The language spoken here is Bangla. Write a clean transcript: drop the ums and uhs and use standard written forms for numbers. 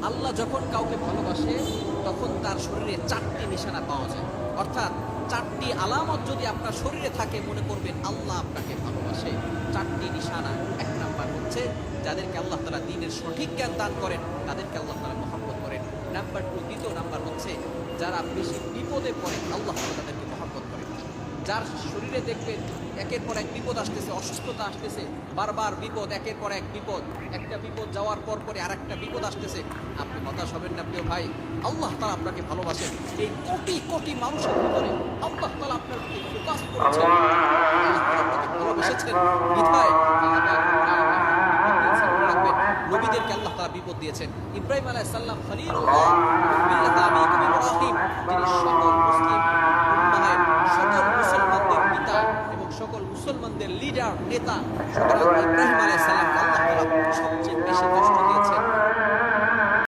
আল্লাহ যখন কাউকে ভালোবাসে তখন তার শরীরে 4টি নিশানা পাওয়া যায়, অর্থাৎ 4টি আলামত যদি আপনার শরীরে থাকে মনে করবেন আল্লাহ আপনাকে ভালোবাসে। 4টি নিশানা। 1 নাম্বার হচ্ছে যাদেরকে আল্লাহ তাআলা দ্বীনের সঠিক জ্ঞান দান করেন তাদেরকে আল্লাহ তাআলা মহব্বত করেন। নাম্বার 2, দ্বিতীয় নাম্বার হচ্ছে যারা বেশি বিপদে পড়ে আল্লাহ তাআলা তাদেরকে মহব্বত করেন। যার শরীরে দেখবেন একের পর এক বিপদ আসতেছে, অসুস্থতা আসতেছে, বারবার বিপদ, একের পর এক বিপদ, একটা বিপদ যাওয়ার পর পরে আরেকটা বিপদ আসতেছে, আপনি হতাশ হবেন না প্রিয় ভাই। আল্লাহ তাআলা আপনাকে ভালোবাসেন। এই কোটি কোটি মানুষের ভিতরে আল্লাহ তাআলা আপনার প্রতি ফোকাস করেছেন, আল্লাহ তাআলা আপনাকে ভালোবেসেছেন বিধায় আল্লাহ তাআলা বিপদ দিয়েছেন। মনে রাখবেন, নবীদেরকে আল্লাহ তাআলা বিপদ দিয়েছেন। ইব্রাহিম আলাইহিস সালাম খলিলুল্লাহ, মিল্লাতে আবিকুম ইব্রাহিম, যিনি সকল মুসলিম উম্মাহের, সকল মুসলমানদের পিতা এবং সকল মুসলমানদের লিডার, নেতা, সুতরাং ইব্রাহিম আলাইহিস সালামকে আল্লাহ তাআলা সবচেয়ে বেশি কষ্ট দিয়েছেন।